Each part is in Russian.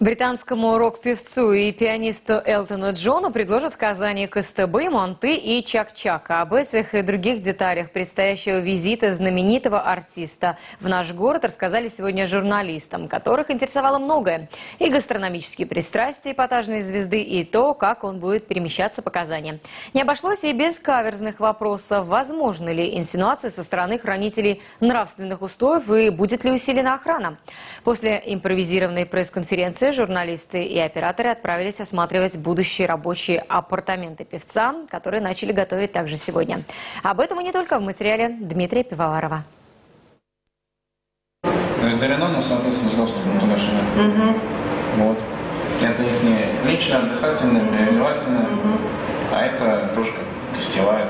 Британскому рок-певцу и пианисту Элтону Джону предложат в Казани КСТБ, Монты и Чак-Чака. Об этих и других деталях предстоящего визита знаменитого артиста в наш город рассказали сегодня журналистам, которых интересовало многое. И гастрономические пристрастия эпатажной звезды, и то, как он будет перемещаться по Казани. Не обошлось и без каверзных вопросов. Возможны ли инсинуации со стороны хранителей нравственных устоев и будет ли усилена охрана? После импровизированной пресс-конференции журналисты и операторы отправились осматривать будущие рабочие апартаменты певца, которые начали готовить также сегодня. Об этом и не только в материале Дмитрия Пивоварова. Разделено, но, соответственно, с доступом туда-сюда. Вот. Это их не лично отдыхательное, переодевательное, а это тоже гостевая.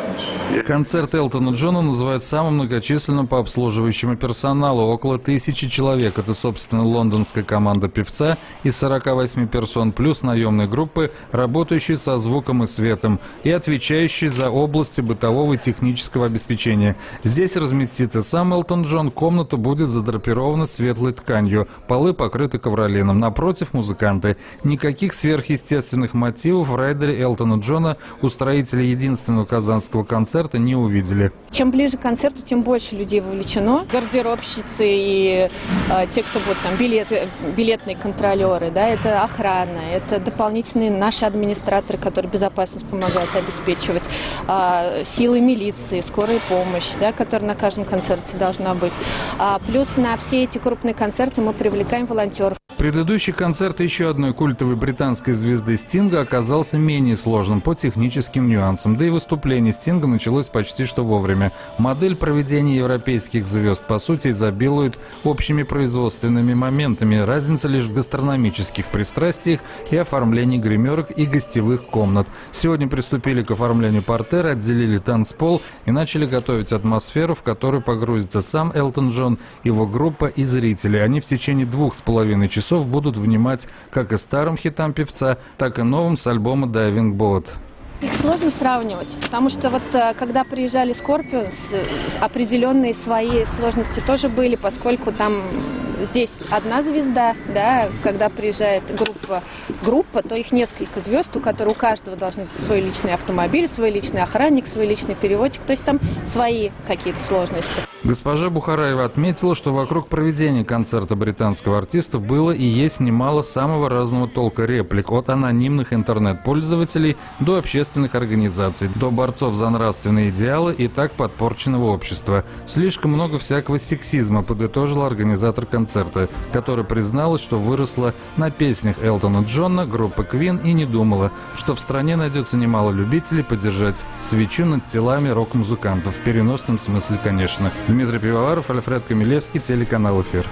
Концерт Элтона Джона называют самым многочисленным по обслуживающему персоналу. Около 1000 человек. Это, собственно, лондонская команда певца из 48 персон, плюс наемной группы, работающие со звуком и светом и отвечающие за области бытового и технического обеспечения. Здесь разместится сам Элтон Джон. Комната будет задрапирована светлой тканью. Полы покрыты ковролином. Напротив — музыканты. Никаких сверхъестественных мотивов в райдере Элтона Джона устроители единственного казанского концерта не увидели. Чем ближе к концерту, тем больше людей вовлечено. Гардеробщицы и те, кто будут там, билетные контролеры, да, это охрана, это дополнительные наши администраторы, которые безопасность помогают обеспечивать, силы милиции, скорая помощь, да, которая на каждом концерте должна быть. Плюс на все эти крупные концерты мы привлекаем волонтеров. Предыдущий концерт еще одной культовой британской звезды Стинга оказался менее сложным по техническим нюансам. Да и выступление Стинга началось почти что вовремя. Модель проведения европейских звезд, по сути, изобилует общими производственными моментами. Разница лишь в гастрономических пристрастиях и оформлении гримерок и гостевых комнат. Сегодня приступили к оформлению портера, отделили танцпол и начали готовить атмосферу, в которую погрузится сам Элтон Джон, его группа и зрители. Они в течение 2,5 часов будут внимать как и старым хитам певца, так и новым с альбома «Diving Boat». Их сложно сравнивать, потому что вот когда приезжали Scorpions, определенные свои сложности тоже были, поскольку там здесь одна звезда, да, когда приезжает группа, то их несколько звезд, у которых у каждого должен быть свой личный автомобиль, свой личный охранник, свой личный переводчик, то есть там свои какие-то сложности. Госпожа Бухараева отметила, что вокруг проведения концерта британского артиста было и есть немало самого разного толка реплик, от анонимных интернет-пользователей до общественных организаций, до борцов за нравственные идеалы и так подпорченного общества. Слишком много всякого сексизма, подытожила организатор концерта, которая призналась, что выросла на песнях Элтона Джона, группы Queen и не думала, что в стране найдется немало любителей подержать свечу над телами рок-музыкантов. В переносном смысле, конечно. Дмитрий Пивоваров, Альфред Камилевский, телеканал «Эфир».